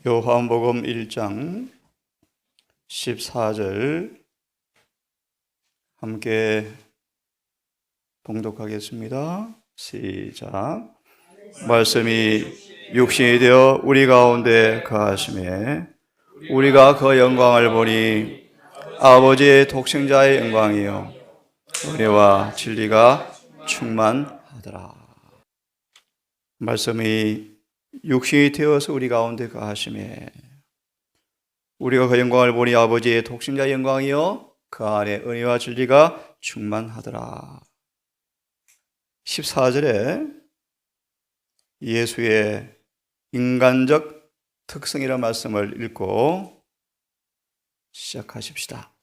요한복음 1장 14절 함께 봉독하겠습니다. 시작. 말씀이 육신이 되어 우리 가운데 거하심에 우리가 그 영광을 보니 아버지의 독생자의 영광이요 은혜와 진리가 충만하더라. 말씀이 육신이 되어서 우리 가운데 거하심에 우리가 그 영광을 보니 아버지의 독생자의 영광이요 그 안에 은혜와 진리가 충만하더라. 14절에 예수의 인간적 특성이라는 말씀을 읽고 시작하십시다.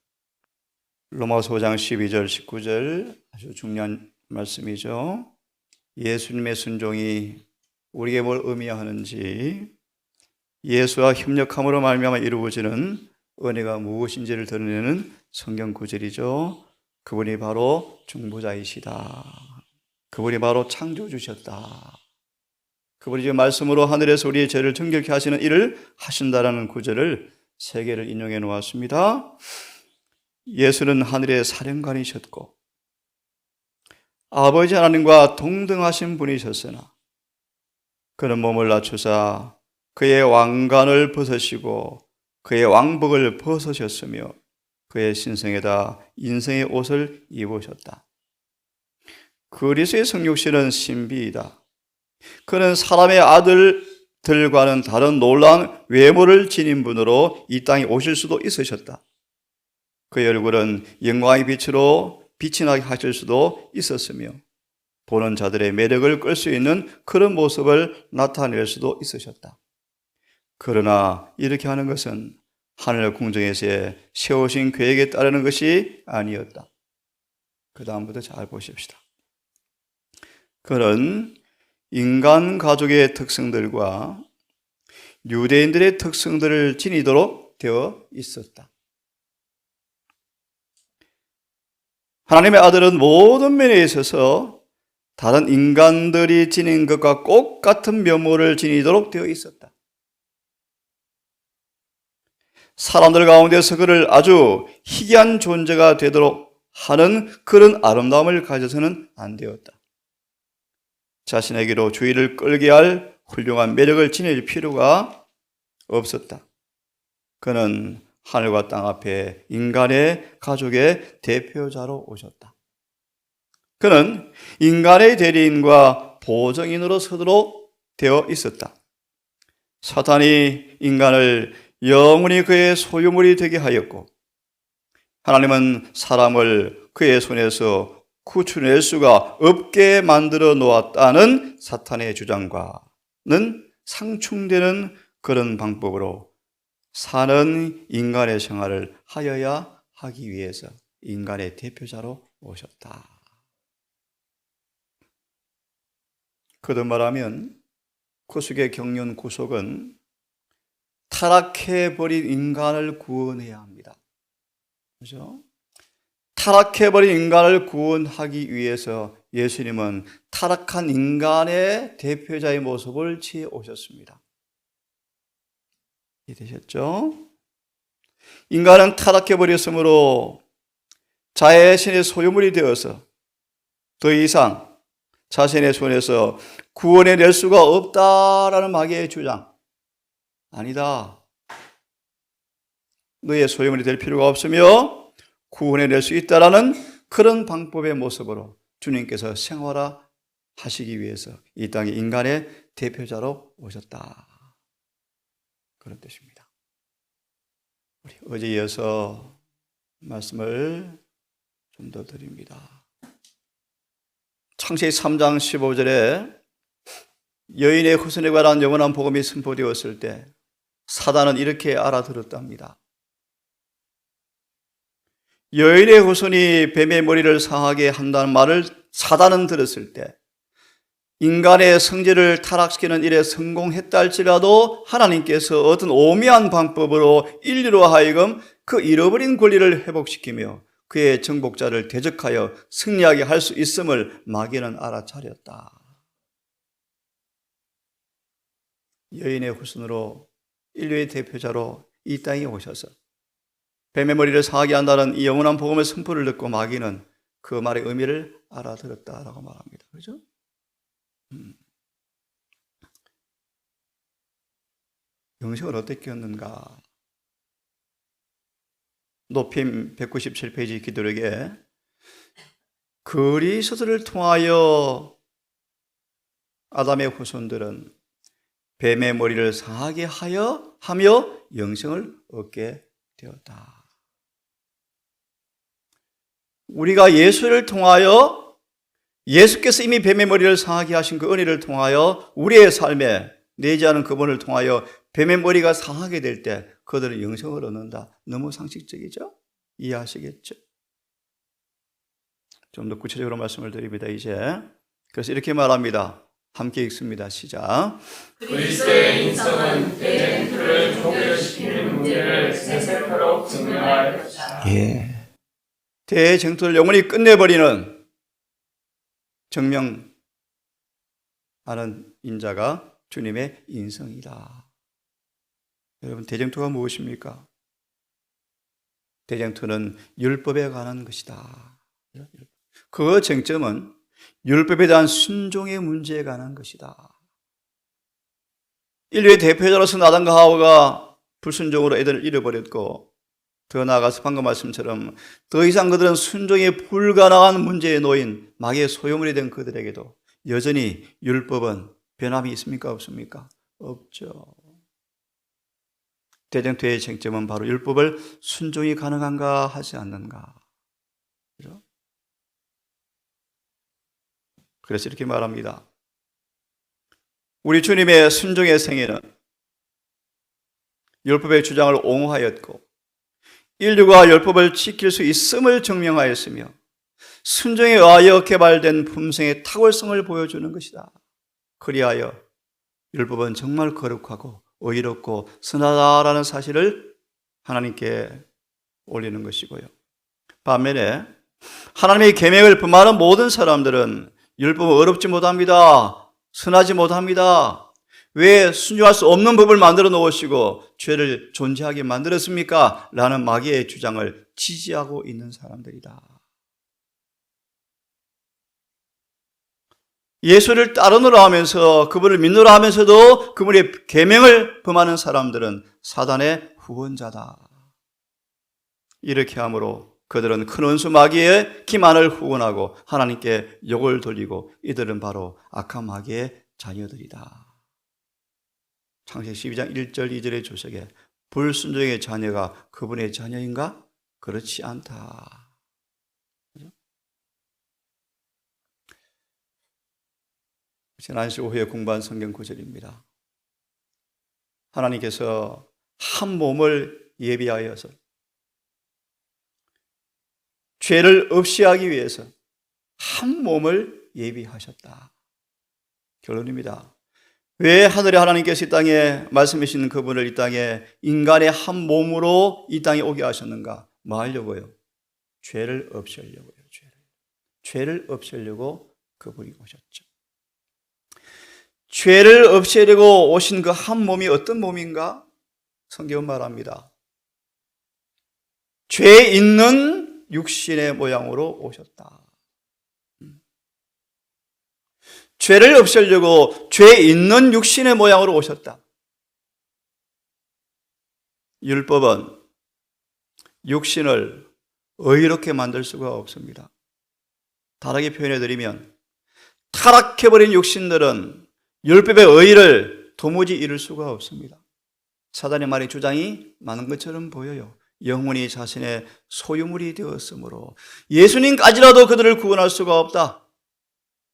로마서 5장 12절 19절 아주 중요한 말씀이죠. 예수님의 순종이 우리에게 뭘 의미하는지, 예수와 협력함으로 말미암아 이루어지는 은혜가 무엇인지를 드러내는 성경 구절이죠. 그분이 바로 중보자이시다. 그분이 바로 창조주셨다. 그분이 지금 말씀으로 하늘에서 우리의 죄를 정결케 하시는 일을 하신다라는 구절을 세 개를 인용해 놓았습니다. 예수는 하늘의 사령관이셨고 아버지 하나님과 동등하신 분이셨으나 그는 몸을 낮추사 그의 왕관을 벗으시고 그의 왕복을 벗으셨으며 그의 신성에다 인생의 옷을 입으셨다. 그리스도의 성육신은 신비이다. 그는 사람의 아들들과는 다른 놀라운 외모를 지닌 분으로 이 땅에 오실 수도 있으셨다. 그의 얼굴은 영광의 빛으로 빛이 나게 하실 수도 있었으며 보는 자들의 매력을 끌 수 있는 그런 모습을 나타낼 수도 있으셨다. 그러나 이렇게 하는 것은 하늘 궁정에서 세우신 계획에 따르는 것이 아니었다. 그 다음부터 잘 보십시다. 그는 인간 가족의 특성들과 유대인들의 특성들을 지니도록 되어 있었다. 하나님의 아들은 모든 면에 있어서 다른 인간들이 지닌 것과 똑같은 면모를 지니도록 되어 있었다. 사람들 가운데서 그를 아주 희귀한 존재가 되도록 하는 그런 아름다움을 가져서는 안 되었다. 자신에게로 주의를 끌게 할 훌륭한 매력을 지닐 필요가 없었다. 그는 하늘과 땅 앞에 인간의 가족의 대표자로 오셨다. 그는 인간의 대리인과 보정인으로 서도록 되어 있었다. 사탄이 인간을 영원히 그의 소유물이 되게 하였고 하나님은 사람을 그의 손에서 구출해낼 수가 없게 만들어 놓았다는 사탄의 주장과는 상충되는 그런 방법으로 사는 인간의 생활을 하여야 하기 위해서 인간의 대표자로 오셨다. 거듭 말하면 구속의 경륜 구속은 타락해버린 인간을 구원해야 합니다. 그렇죠? 타락해버린 인간을 구원하기 위해서 예수님은 타락한 인간의 대표자의 모습을 취해 오셨습니다. 이해되셨죠? 인간은 타락해버렸으므로 자신의 소유물이 되어서 더 이상 자신의 손에서 구원해낼 수가 없다라는 마귀의 주장. 아니다. 너의 소유물이 될 필요가 없으며 구원해낼 수 있다라는 그런 방법의 모습으로 주님께서 생활하시기 위해서 이 땅에 인간의 대표자로 오셨다. 그런 뜻입니다. 우리 어제 이어서 말씀을 좀 더 드립니다. 창세기 3장 15절에 여인의 후손에 관한 영원한 복음이 선포되었을 때 사단은 이렇게 알아들었답니다. 여인의 후손이 뱀의 머리를 상하게 한다는 말을 사단은 들었을 때 인간의 성질을 타락시키는 일에 성공했다 할지라도 하나님께서 어떤 오묘한 방법으로 인류로 하여금 그 잃어버린 권리를 회복시키며 그의 정복자를 대적하여 승리하게 할 수 있음을 마귀는 알아차렸다. 여인의 후손으로 인류의 대표자로 이 땅에 오셔서 뱀의 머리를 상하게 한다는 이 영원한 복음의 선포를 듣고 마귀는 그 말의 의미를 알아들었다라고 말합니다. 그렇죠? 영생을 어떻게 얻는가? 높임 197페이지 기도력에 그리스도를 통하여 아담의 후손들은 뱀의 머리를 상하게 하며 영생을 얻게 되었다. 우리가 예수를 통하여 예수께서 이미 뱀의 머리를 상하게 하신 그 은혜를 통하여 우리의 삶에 내재하는 그분을 통하여 뱀의 머리가 상하게 될 때 그들은 영생을 얻는다. 너무 상식적이죠? 이해하시겠죠? 좀 더 구체적으로 말씀을 드립니다. 이제 그래서 이렇게 말합니다. 함께 읽습니다. 시작. 그리스도의 인성은 대쟁투를 종결시키는 문제를 세세토록 증명할 것이다. 예. 대쟁투를 영원히 끝내버리는 증명하는 인자가 주님의 인성이다. 여러분, 대쟁투가 무엇입니까? 대쟁투는 율법에 관한 것이다. 그 쟁점은 율법에 대한 순종의 문제에 관한 것이다. 인류의 대표자로서 아담과 하와가 불순종으로 에덴을 잃어버렸고, 더 나아가서 방금 말씀처럼 더 이상 그들은 순종이 불가능한 문제에 놓인 마귀의 소유물이 된 그들에게도 여전히 율법은 변함이 있습니까? 없습니까? 없죠. 대쟁투의 쟁점은 바로 율법을 순종이 가능한가 하지 않는가. 그렇죠? 그래서 이렇게 말합니다. 우리 주님의 순종의 생애는 율법의 주장을 옹호하였고 인류가 율법을 지킬 수 있음을 증명하였으며 순종에 의하여 개발된 품성의 탁월성을 보여주는 것이다. 그리하여 율법은 정말 거룩하고 의롭고 선하다라는 사실을 하나님께 올리는 것이고요. 반면에 하나님의 계명을 범하는 모든 사람들은 율법은 어렵지 못합니다. 선하지 못합니다. 왜 순종할 수 없는 법을 만들어 놓으시고 죄를 존재하게 만들었습니까? 라는 마귀의 주장을 지지하고 있는 사람들이다. 예수를 따르노라 하면서 그분을 믿노라 하면서도 그분의 계명을 범하는 사람들은 사단의 후원자다. 이렇게 함으로 그들은 큰 원수 마귀의 기만을 후원하고 하나님께 욕을 돌리고 이들은 바로 악한 마귀의 자녀들이다. 창세기 12장 1절 2절의 주석에 불순종의 자녀가 그분의 자녀인가? 그렇지 않다. 지난 시 오후에 공부한 성경 구절입니다. 하나님께서 한 몸을 예비하여서 죄를 없이 하기 위해서 한 몸을 예비하셨다. 결론입니다. 왜 하늘의 하나님께서 이 땅에 말씀하시는 그분을 이 땅에 인간의 한 몸으로 이 땅에 오게 하셨는가? 뭐 하려고요? 죄를 없애려고요. 죄를 없애려고 그분이 오셨죠. 죄를 없애려고 오신 그 한 몸이 어떤 몸인가? 성경은 말합니다. 죄 있는 육신의 모양으로 오셨다. 죄를 없애려고 죄 있는 육신의 모양으로 오셨다. 율법은 육신을 의롭게 만들 수가 없습니다. 다르게 표현해드리면 타락해버린 육신들은 율법의 의의를 도무지 이룰 수가 없습니다. 사단의 말의 주장이 많은 것처럼 보여요. 영혼이 자신의 소유물이 되었으므로 예수님까지라도 그들을 구원할 수가 없다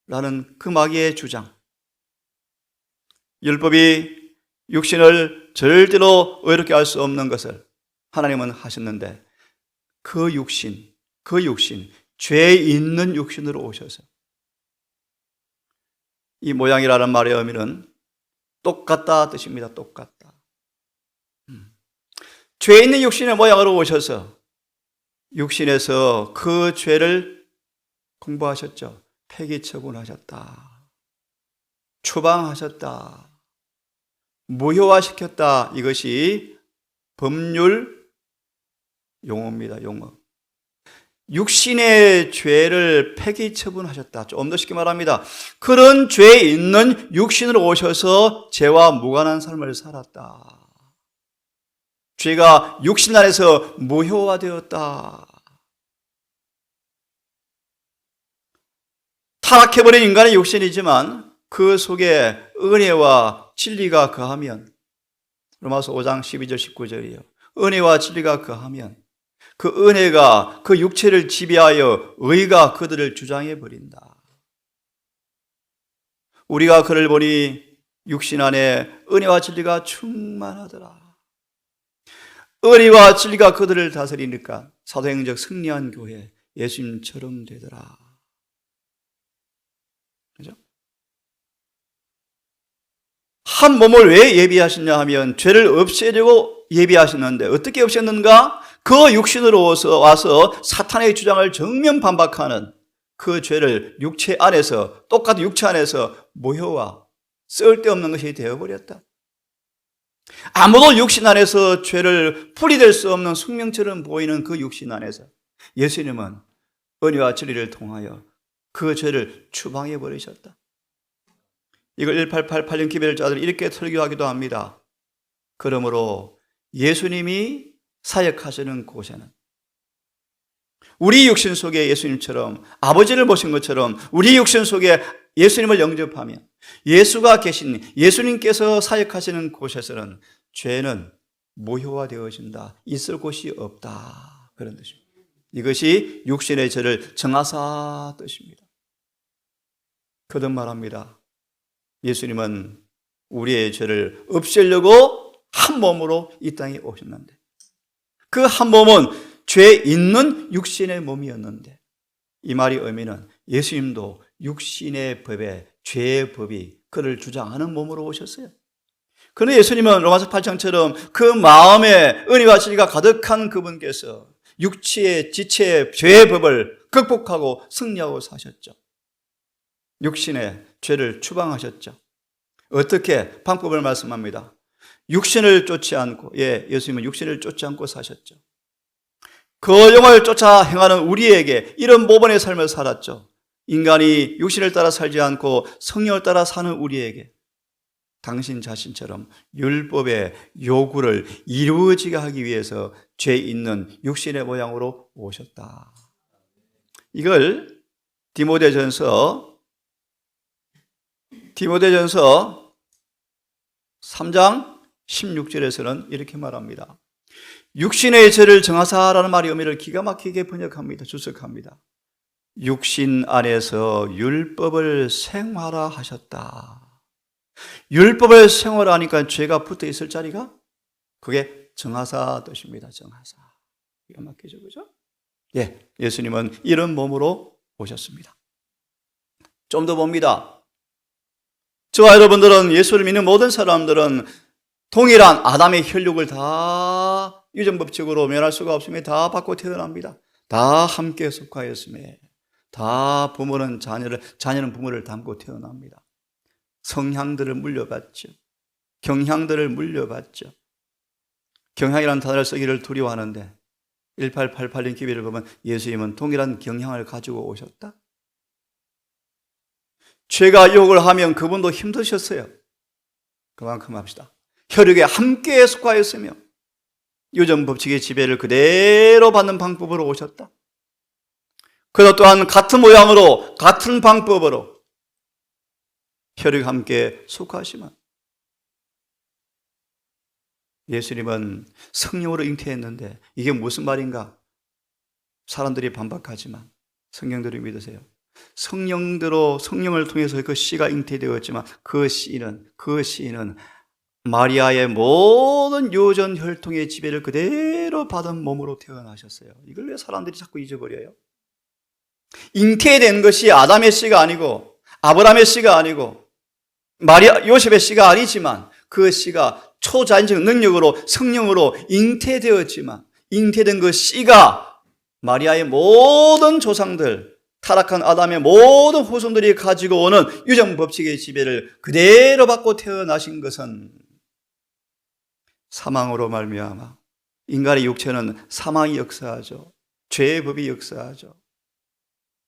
라는 그 마귀의 주장. 율법이 육신을 절대로 의롭게 할 수 없는 것을 하나님은 하셨는데 그 육신, 죄 있는 육신으로 오셔서 이 모양이라는 말의 의미는 똑같다 뜻입니다. 똑같다. 죄 있는 육신의 모양으로 오셔서 육신에서 그 죄를 공부하셨죠. 폐기 처분하셨다. 추방하셨다. 무효화시켰다. 이것이 법률 용어입니다. 용어. 육신의 죄를 폐기 처분하셨다. 좀 더 쉽게 말합니다. 그런 죄 있는 육신으로 오셔서 죄와 무관한 삶을 살았다. 죄가 육신 안에서 무효화되었다. 타락해버린 인간의 육신이지만 그 속에 은혜와 진리가 거하면, 로마서 5장 12절 19절이에요. 은혜와 진리가 거하면 그 은혜가 그 육체를 지배하여 의가 그들을 주장해버린다. 우리가 그를 보니 육신 안에 은혜와 진리가 충만하더라. 은혜와 진리가 그들을 다스리니까 사도행적 승리한 교회, 예수님처럼 되더라. 그죠? 한 몸을 왜 예비하셨냐 하면 죄를 없애려고 예비하셨는데 어떻게 없앴는가? 그 육신으로 와서 사탄의 주장을 정면 반박하는 그 죄를 육체 안에서, 똑같은 육체 안에서 무효화, 쓸데없는 것이 되어버렸다. 아무도 육신 안에서 죄를 풀이될 수 없는 숙명처럼 보이는 그 육신 안에서 예수님은 은혜와 진리를 통하여 그 죄를 추방해 버리셨다. 이걸 1888년 기별을 자들 이렇게 설교하기도 합니다. 그러므로 예수님이 사역하시는 곳에는 우리 육신 속에 예수님처럼 아버지를 모신 것처럼 우리 육신 속에 예수님을 영접하면 예수가 계신 예수님께서 사역하시는 곳에서는 죄는 무효화되어진다. 있을 곳이 없다. 그런 뜻입니다. 이것이 육신의 죄를 정하사 뜻입니다. 거듭 말합니다. 예수님은 우리의 죄를 없애려고 한 몸으로 이 땅에 오셨는데 그 한 몸은 죄 있는 육신의 몸이었는데 이 말의 의미는 예수님도 육신의 법에 죄의 법이 그를 주장하는 몸으로 오셨어요. 그런데 예수님은 로마서 8장처럼 그 마음에 은혜와 진리가 가득한 그분께서 육체의 지체의 죄의 법을 극복하고 승리하고 사셨죠. 육신의 죄를 추방하셨죠. 어떻게? 방법을 말씀합니다. 육신을 쫓지 않고, 예수님은 육신을 쫓지 않고 사셨죠. 그 영을 쫓아 행하는 우리에게 이런 모범의 삶을 살았죠. 인간이 육신을 따라 살지 않고 성령을 따라 사는 우리에게 당신 자신처럼 율법의 요구를 이루어지게 하기 위해서 죄 있는 육신의 모양으로 오셨다. 이걸 디모데전서 3장 16절에서는 이렇게 말합니다. 육신의 죄를 정하사라는 말의 의미를 기가 막히게 번역합니다. 주석합니다. 육신 안에서 율법을 생활화하셨다. 율법을 생활하니까 죄가 붙어 있을 자리가 그게 정하사 뜻입니다. 정하사. 기가 막히죠, 그죠? 예수님은 이런 몸으로 오셨습니다. 좀 더 봅니다. 저와 여러분들은, 예수를 믿는 모든 사람들은 동일한 아담의 혈육을 다 유전법칙으로 면할 수가 없으며 다 받고 태어납니다. 다 함께 속하였으며 다 부모는 자녀는 부모를 닮고 태어납니다. 성향들을 물려받죠. 경향들을 물려받죠. 경향이라는 단어를 쓰기를 두려워하는데 1888년 기별을 보면 예수님은 동일한 경향을 가지고 오셨다. 죄가 유혹을 하면 그분도 힘드셨어요. 그만큼 합시다. 혈육에 함께 속하였으며 유전 법칙의 지배를 그대로 받는 방법으로 오셨다. 그것 또한 같은 모양으로 같은 방법으로 혈육에 함께 속하시면 예수님은 성령으로 잉태했는데 이게 무슨 말인가? 사람들이 반박하지만 성령들이 믿으세요. 성령을 통해서 그 씨가 잉태되었지만 그 씨는 마리아의 모든 유전 혈통의 지배를 그대로 받은 몸으로 태어나셨어요. 이걸 왜 사람들이 자꾸 잊어버려요? 잉태된 것이 아담의 씨가 아니고 아브라함의 씨가 아니고 요셉의 씨가 아니지만 그 씨가 초자연적 능력으로 성령으로 잉태되었지만 잉태된 그 씨가 마리아의 모든 조상들, 타락한 아담의 모든 후손들이 가지고 오는 유전 법칙의 지배를 그대로 받고 태어나신 것은 사망으로 말미암아 인간의 육체는 사망이 역사하죠. 죄의 법이 역사하죠.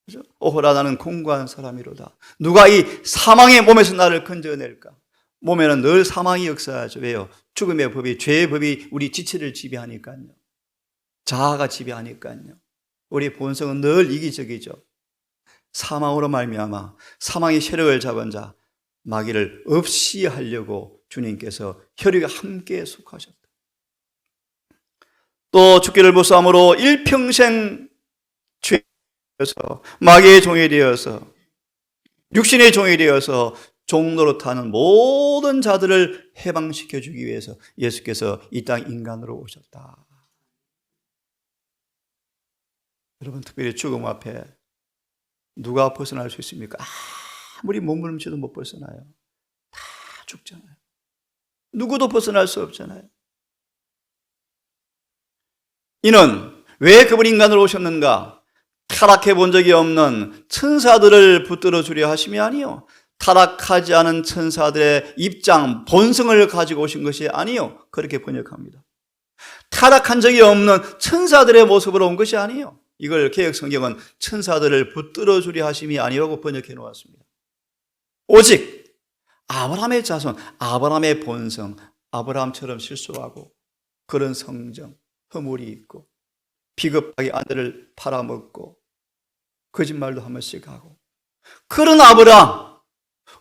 그죠? 오호라 나는 공고한 사람이로다. 누가 이 사망의 몸에서 나를 건져낼까? 몸에는 늘 사망이 역사하죠. 왜요? 죽음의 법이, 죄의 법이 우리 지체를 지배하니까요. 자아가 지배하니까요. 우리 본성은 늘 이기적이죠. 사망으로 말미암아 사망의 세력을 잡은 자 마귀를 없이 하려고 주님께서 혈육에 함께 속하셨다. 또 죽기를 무사함으로 일평생 죄에서 마귀의 종이 되어서 육신의 종이 되어서 종노릇하는 모든 자들을 해방시켜 주기 위해서 예수께서 이 땅 인간으로 오셨다. 여러분, 특별히 죽음 앞에 누가 벗어날 수 있습니까? 아무리 몸부림쳐도 못 벗어나요. 다 죽잖아요. 누구도 벗어날 수 없잖아요. 이는 왜 그분이 인간으로 오셨는가? 타락해 본 적이 없는 천사들을 붙들어 주려 하심이 아니요, 타락하지 않은 천사들의 입장, 본성을 가지고 오신 것이 아니요, 그렇게 번역합니다. 타락한 적이 없는 천사들의 모습으로 온 것이 아니요, 이걸 개역 성경은 천사들을 붙들어 주려 하심이 아니라고 번역해 놓았습니다. 오직 아브라함의 자손, 아브라함의 본성, 아브라함처럼 실수하고 그런 성정, 허물이 있고 비겁하게 아들을 팔아먹고 거짓말도 한 번씩 하고 그런 아브라함,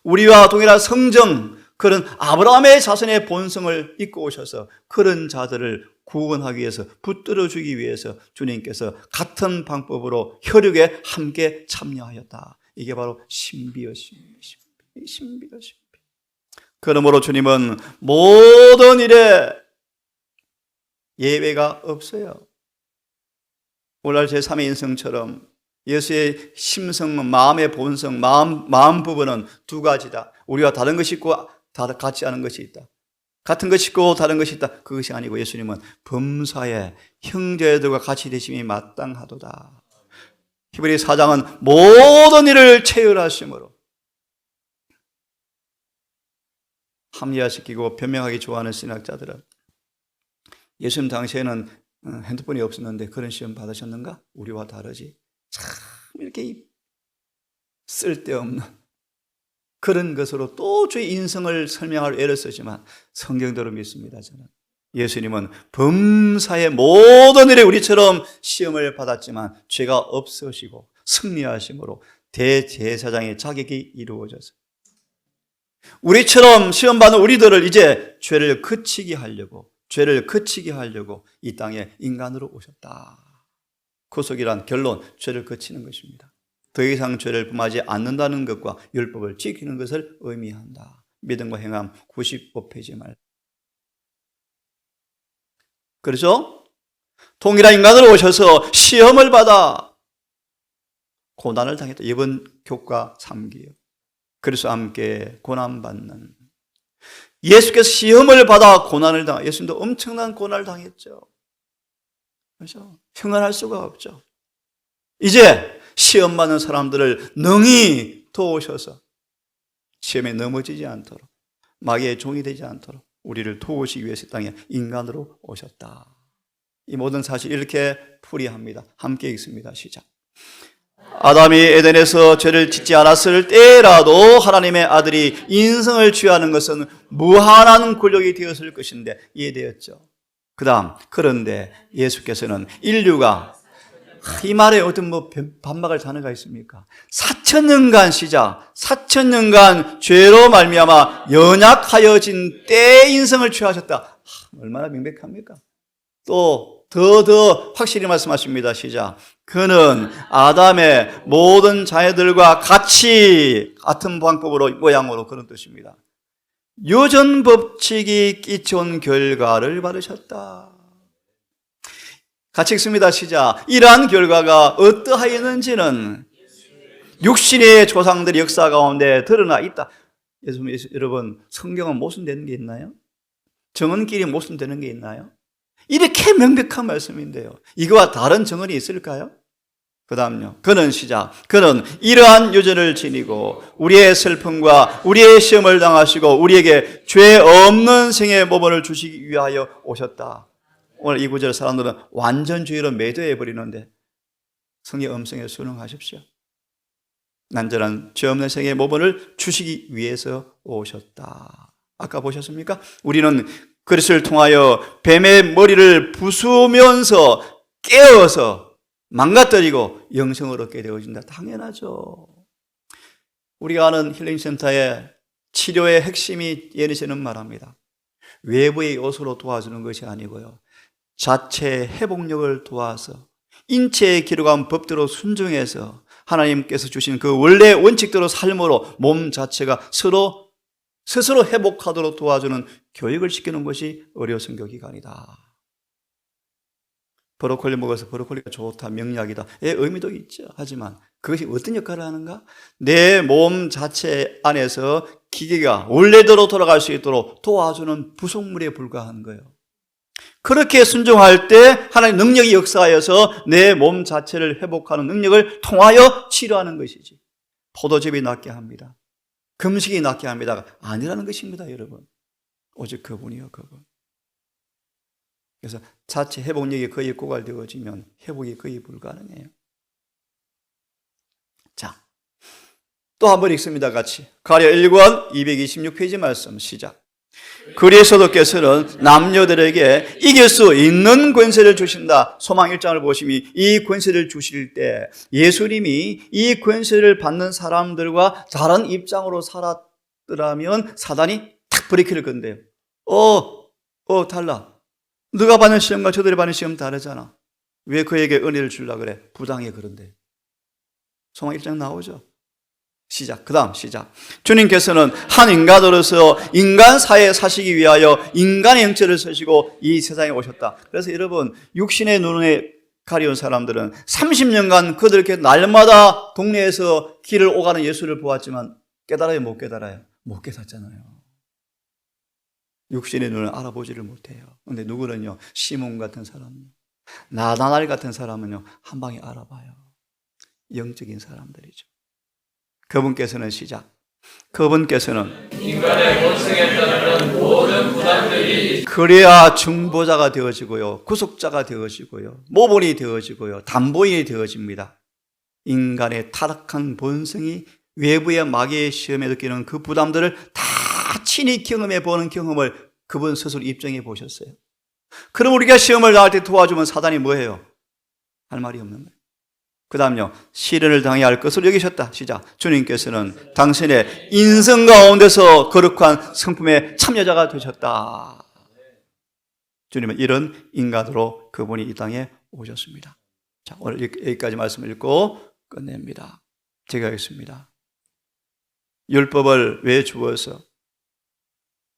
우리와 동일한 성정, 그런 아브라함의 자손의 본성을 입고 오셔서 그런 자들을 구원하기 위해서, 붙들어 주기 위해서 주님께서 같은 방법으로 혈육에 함께 참여하였다. 이게 바로 신비여 신비여. 그러므로 주님은 모든 일에 예외가 없어요. 오늘 제3의 인성처럼 예수의 심성, 마음의 본성, 마음 부분은 두 가지다. 우리와 다른 것이 있고 같지 않은 것이 있다. 같은 것이 있고 다른 것이 있다. 그것이 아니고 예수님은 범사에 형제들과 같이 되심이 마땅하도다. 히브리 4장은 모든 일을 체휼하심으로 합리화시키고 변명하기 좋아하는 신학자들은 예수님 당시에는 핸드폰이 없었는데 그런 시험 받으셨는가? 우리와 다르지. 참 이렇게 쓸데없는 그런 것으로 또 주의 인성을 설명할 애를 쓰지만 성경대로 믿습니다. 저는 예수님은 범사의 모든 일에 우리처럼 시험을 받았지만 죄가 없으시고 승리하심으로 대제사장의 자격이 이루어져서 우리처럼 시험받는 우리들을 이제 죄를 그치게 하려고 이 땅에 인간으로 오셨다. 구속이란 결론, 죄를 그치는 것입니다. 더 이상 죄를 범하지 않는다는 것과 율법을 지키는 것을 의미한다. 믿음과 행함 95페이지 말. 그렇죠? 동일한 인간으로 오셔서 시험을 받아 고난을 당했다. 이번 교과 3기요. 그래서 함께 고난받는 예수께서 시험을 받아 고난을 당하, 예수님도 엄청난 고난을 당했죠. 그렇죠? 형언할 수가 없죠. 이제 시험 받는 사람들을 능히 도우셔서 시험에 넘어지지 않도록, 마귀의 종이 되지 않도록 우리를 도우시기 위해서 땅에 인간으로 오셨다. 이 모든 사실 이렇게 풀이합니다. 함께 읽습니다. 시작. 아담이 에덴에서 죄를 짓지 않았을 때라도 하나님의 아들이 인성을 취하는 것은 무한한 권력이 되었을 것인데 이해되었죠. 그 다음, 그런데 예수께서는 인류가 이 말에 어떤 반박할 단어가 있습니까? 4,000년간 시작, 4,000년간 죄로 말미암아 연약하여진 때 인성을 취하셨다. 얼마나 명백합니까? 또 더 확실히 말씀하십니다. 시작. 그는 아담의 모든 자녀들과 같이 같은 방법으로 모양으로, 그런 뜻입니다. 유전 법칙이 끼쳐온 결과를 받으셨다. 같이 읽습니다. 시작. 이러한 결과가 어떠하였는지는 육신의 조상들의 역사 가운데 드러나 있다. 여러분, 성경은 모순되는 게 있나요? 정언끼리 모순되는 게 있나요? 이렇게 명백한 말씀인데요, 이거와 다른 정언이 있을까요? 그 다음요. 그는 시작. 그는 이러한 유전을 지니고 우리의 슬픔과 우리의 시험을 당하시고 우리에게 죄 없는 생의 모범을 주시기 위하여 오셨다. 오늘 이 구절 사람들은 완전주의로 매도해 버리는데 성의 음성에 순응하십시오. 난전한 죄 없는 생의 모범을 주시기 위해서 오셨다. 아까 보셨습니까? 우리는 그리스도를 통하여 뱀의 머리를 부수면서 깨어서 망가뜨리고 영생을 얻게 되어진다. 당연하죠. 우리가 아는 힐링센터의 치료의 핵심이 예니스는 말합니다. 외부의 요소로 도와주는 것이 아니고요, 자체의 회복력을 도와서 인체에 기록한 법대로 순종해서 하나님께서 주신 그 원래 원칙대로 삶으로 몸 자체가 스스로 회복하도록 도와주는 교육을 시키는 것이 의료 선교 기관이다. 브로콜리 먹어서 브로콜리가 좋다, 명약이다, 의미도 있죠. 하지만 그것이 어떤 역할을 하는가? 내 몸 자체 안에서 기계가 원래대로 돌아갈 수 있도록 도와주는 부속물에 불과한 거예요. 그렇게 순종할 때 하나님의 능력이 역사하여서 내 몸 자체를 회복하는 능력을 통하여 치료하는 것이지, 포도즙이 낫게 합니다, 금식이 낫게 합니다가 아니라는 것입니다. 여러분, 오직 그분이요, 그분. 그래서 자체 회복력이 거의 고갈되어지면 회복이 거의 불가능해요. 자, 또 한 번 읽습니다. 같이. 가랴 1권 226페이지 말씀 시작. 그리스도께서는 남녀들에게 이길 수 있는 권세를 주신다. 소망 1장을 보시면 이 권세를 주실 때 예수님이 이 권세를 받는 사람들과 다른 입장으로 살았더라면 사단이 탁 브레이크를 건대요. 달라. 너가 받는 시험과 저들이 받는 시험 다르잖아. 왜 그에게 은혜를 주려고 그래? 부당해. 그런데 소망 1장 나오죠. 시작. 그 다음 시작. 주님께서는 한 인간으로서 인간 사회에 사시기 위하여 인간의 형체를 쓰시고 이 세상에 오셨다. 그래서 여러분, 육신의 눈에 가려운 사람들은 30년간 그들께 날마다 동네에서 길을 오가는 예수를 보았지만 깨달아요, 못 깨달아요? 못 깨닫잖아요. 육신의 눈을 알아보지를 못해요. 그런데 누구는요, 시몬 같은 사람, 나다날 같은 사람은요, 한 방에 알아봐요. 영적인 사람들이죠. 그분께서는 시작. 그분께서는 인간의 본성에 따르는 모든 부담들이 그래야 중보자가 되어지고요, 구속자가 되어지고요, 모본이 되어지고요, 담보인이 되어집니다. 인간의 타락한 본성이 외부의 마귀의 시험에 느끼는 그 부담들을 다 친히 경험해 보는 경험을 그분 스스로 입증해 보셨어요. 그럼 우리가 시험을 당할 때 도와주면 사단이 뭐해요? 할 말이 없는 거예요. 그 다음요, 시련을 당해야 할 것을 여기셨다. 시작. 주님께서는 당신의 인생 가운데서 거룩한 성품의 참여자가 되셨다. 주님은 이런 인간으로 그분이 이 땅에 오셨습니다. 자, 오늘 여기까지 말씀을 읽고 끝냅니다. 제가 하겠습니다. 율법을 왜 주어서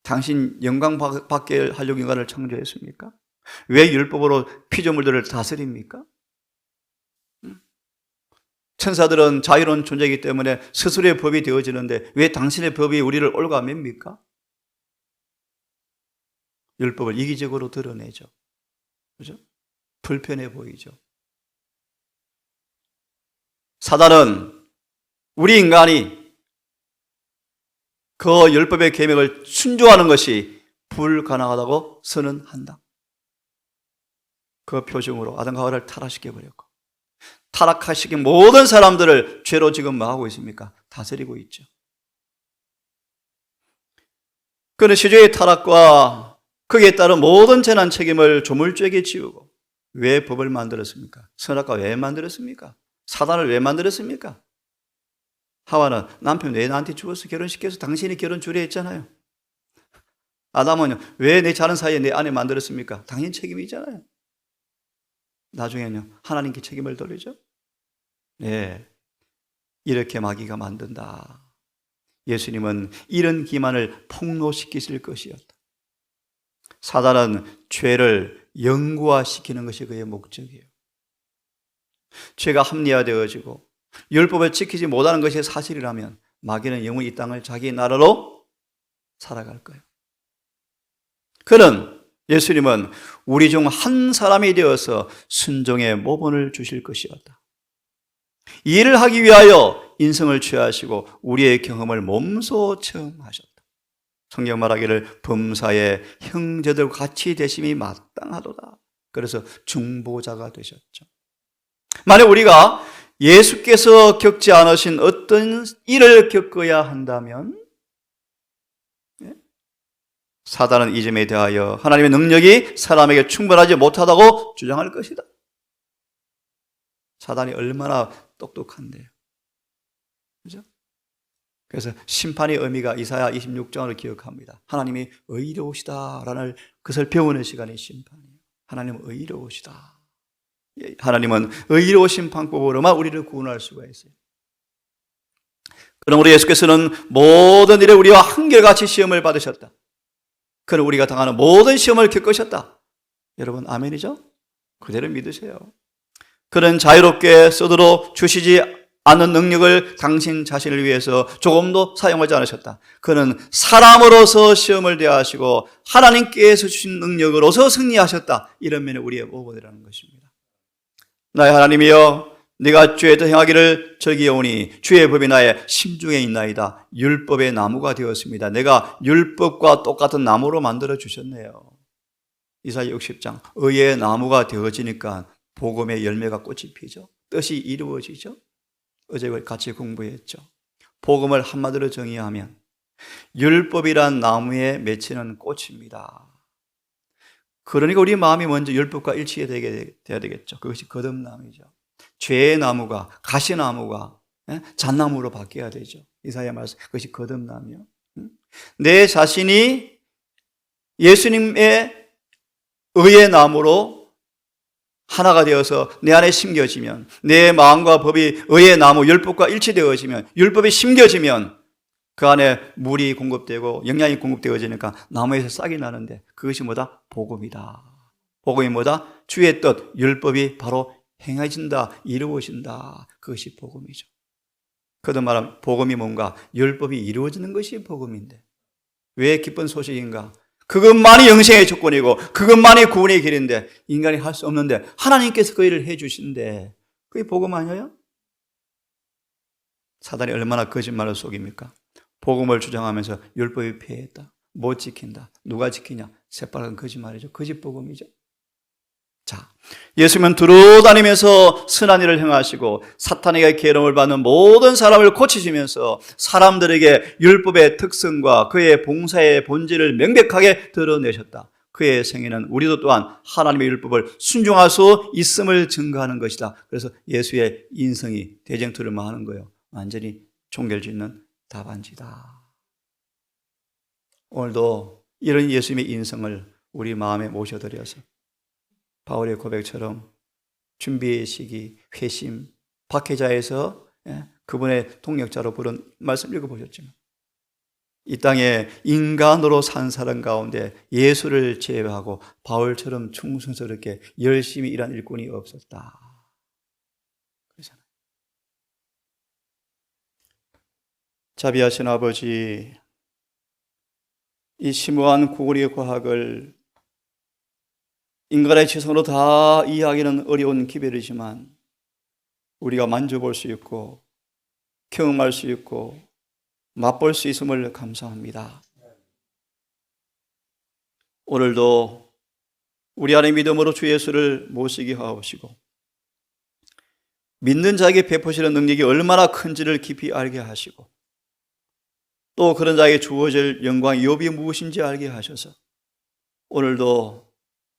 당신 영광 받게 하려고 인간을 창조했습니까? 왜 율법으로 피조물들을 다스립니까? 천사들은 자유로운 존재이기 때문에 스스로의 법이 되어지는데 왜 당신의 법이 우리를 올가맵니까? 율법을 이기적으로 드러내죠. 그죠? 불편해 보이죠. 사단은 우리 인간이 그 율법의 계명을 순종하는 것이 불가능하다고 선언한다. 그 표징으로 아담과 하와를 타락시켜버렸고, 타락하시킨 모든 사람들을 죄로 지금 뭐 하고 있습니까? 다스리고 있죠. 그는 시조의 타락과 거기에 따른 모든 재난 책임을 조물주에게 지우고, 왜 법을 만들었습니까? 선악과 왜 만들었습니까? 사단을 왜 만들었습니까? 하와는 남편 왜 나한테 주어서 결혼시켜서 당신이 결혼 주례했잖아요. 아담은요, 왜 내 자는 사이에 내 아내 만들었습니까? 당신 책임이잖아요. 나중에는요, 하나님께 책임을 돌리죠. 네, 이렇게 마귀가 만든다. 예수님은 이런 기만을 폭로시키실 것이었다. 사단은 죄를 영구화시키는 것이 그의 목적이에요. 죄가 합리화되어지고 율법을 지키지 못하는 것이 사실이라면 마귀는 영원히 이 땅을 자기 나라로 살아갈 거예요. 그는 예수님은 우리 중 한 사람이 되어서 순종의 모본을 주실 것이었다. 이 일을 하기 위하여 인성을 취하시고 우리의 경험을 몸소 체험하셨다. 성경 말하기를 범사에 형제들과 같이 되심이 마땅하도다. 그래서 중보자가 되셨죠. 만약 우리가 예수께서 겪지 않으신 어떤 일을 겪어야 한다면 사단은 이 점에 대하여 하나님의 능력이 사람에게 충분하지 못하다고 주장할 것이다. 사단이 얼마나 똑똑한데요. 그죠? 그래서 심판의 의미가 이사야 26장을 기억합니다. 하나님이 의로우시다라는 것을 배우는 시간이 심판이에요. 하나님은 의로우시다. 하나님은 의로우신 방법으로만 우리를 구원할 수가 있어요. 그러므로 예수께서는 모든 일에 우리와 한결같이 시험을 받으셨다. 그는 우리가 당하는 모든 시험을 겪으셨다. 여러분 아멘이죠? 그대로 믿으세요. 그는 자유롭게 써도록 주시지 않는 능력을 당신 자신을 위해서 조금도 사용하지 않으셨다. 그는 사람으로서 시험을 대하시고 하나님께서 주신 능력으로서 승리하셨다. 이런 면에 우리의 오버되라는 것입니다. 나의 하나님이여, 네가 죄에 더 행하기를 즐기오니 주의 법이 나의 심중에 있나이다. 율법의 나무가 되었습니다. 내가 율법과 똑같은 나무로 만들어 주셨네요. 이사야 60장. 의의 나무가 되어지니까 복음의 열매가 꽃이 피죠. 뜻이 이루어지죠. 어제 같이 공부했죠. 복음을 한마디로 정의하면 율법이란 나무에 맺히는 꽃입니다. 그러니까 우리 마음이 먼저 율법과 일치해야 되겠죠. 그것이 거듭남이죠. 죄의 나무가, 가시나무가 잣나무로 바뀌어야 되죠. 이사야 말씀, 그것이 거듭남이요. 내 자신이 예수님의 의의 나무로 하나가 되어서 내 안에 심겨지면, 내 마음과 법이 의의 나무 율법과 일치되어지면, 율법이 심겨지면 그 안에 물이 공급되고 영양이 공급되어지니까 나무에서 싹이 나는데 그것이 뭐다? 복음이다. 복음이 뭐다? 주의 뜻, 율법이 바로 행해진다, 이루어진다. 그것이 복음이죠. 그도 말하면 복음이 뭔가? 율법이 이루어지는 것이 복음인데 왜 기쁜 소식인가? 그것만이 영생의 조건이고 그것만이 구원의 길인데 인간이 할 수 없는데 하나님께서 그 일을 해 주신데 그게 복음 아니에요? 사단이 얼마나 거짓말을 속입니까? 복음을 주장하면서 율법이 폐했다, 못 지킨다. 누가 지키냐? 새빨간 거짓말이죠. 거짓 복음이죠. 자, 예수님은 두루 다니면서 선한 일을 행하시고 사탄에게 괴로움을 받는 모든 사람을 고치시면서 사람들에게 율법의 특성과 그의 봉사의 본질을 명백하게 드러내셨다. 그의 생애는 우리도 또한 하나님의 율법을 순종할 수 있음을 증거하는 것이다. 그래서 예수의 인성이 대쟁투를 마하는 거예요. 완전히 종결짓는 답안지다. 오늘도 이런 예수님의 인성을 우리 마음에 모셔드려서 바울의 고백처럼 준비의 시기, 회심, 박해자에서 그분의 동력자로 부른 말씀 읽어보셨지만 이 땅에 인간으로 산 사람 가운데 예수를 제외하고 바울처럼 충성스럽게 열심히 일한 일꾼이 없었다. 그러잖아요. 자비하신 아버지, 이 심오한 구구리의 과학을 인간의 지성으로 다 이해하기는 어려운 기별이지만 우리가 만져볼 수 있고 경험할 수 있고 맛볼 수 있음을 감사합니다. 오늘도 우리 안에 믿음으로 주 예수를 모시게 하옵시고 믿는 자에게 베푸시는 능력이 얼마나 큰지를 깊이 알게 하시고 또 그런 자에게 주어질 영광, 유업이 무엇인지 알게 하셔서 오늘도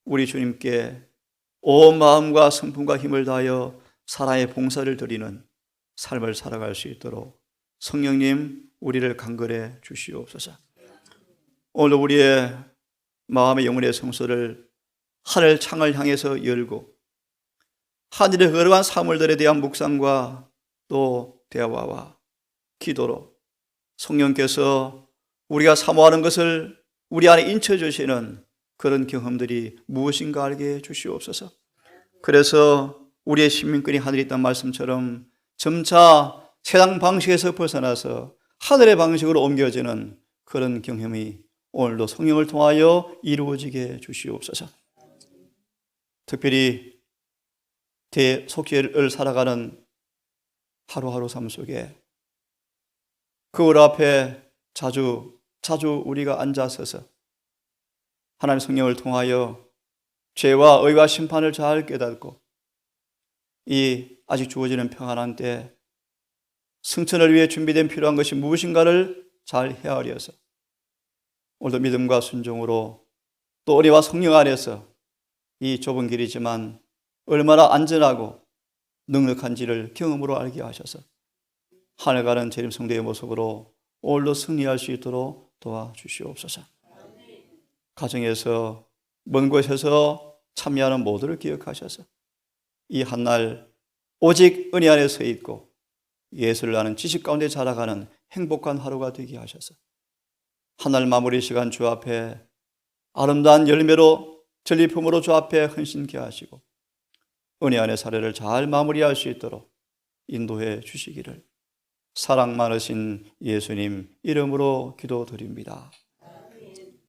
우리 주님께 온 마음과 성품과 힘을 다하여 사랑의 봉사를 드리는 삶을 살아갈 수 있도록 성령님 우리를 강건해 주시옵소서. 오늘 우리의 마음의 영혼의 성소를 하늘 창을 향해서 열고 하늘의 거룩한 사물들에 대한 묵상과 또 대화와 기도로 성령께서 우리가 사모하는 것을 우리 안에 인쳐주시는 그런 경험들이 무엇인가 알게 해 주시옵소서. 그래서 우리의 신민권이 하늘에 있다는 말씀처럼 점차 세상 방식에서 벗어나서 하늘의 방식으로 옮겨지는 그런 경험이 오늘도 성령을 통하여 이루어지게 해 주시옵소서. 특별히 대속죄를 살아가는 하루하루 삶 속에 거울 앞에 자주 우리가 앉아서서 하나님 성령을 통하여 죄와 의와 심판을 잘 깨닫고 이 아직 주어지는 평안한 때 승천을 위해 준비된 필요한 것이 무엇인가를 잘 헤아려서 오늘도 믿음과 순종으로 또 은혜와 성령 안에서 이 좁은 길이지만 얼마나 안전하고 넉넉한지를 경험으로 알게 하셔서 하늘 가는 재림 성도의 모습으로 오늘도 승리할 수 있도록 도와주시옵소서. 가정에서 먼 곳에서 참여하는 모두를 기억하셔서 이 한날 오직 은혜 안에 서 있고 예수를 아는 지식 가운데 자라가는 행복한 하루가 되게 하셔서 한날 마무리 시간 주 앞에 아름다운 열매로 전리품으로 주 앞에 헌신케 하시고 은혜 안의 사례를 잘 마무리할 수 있도록 인도해 주시기를 사랑 많으신 예수님 이름으로 기도드립니다.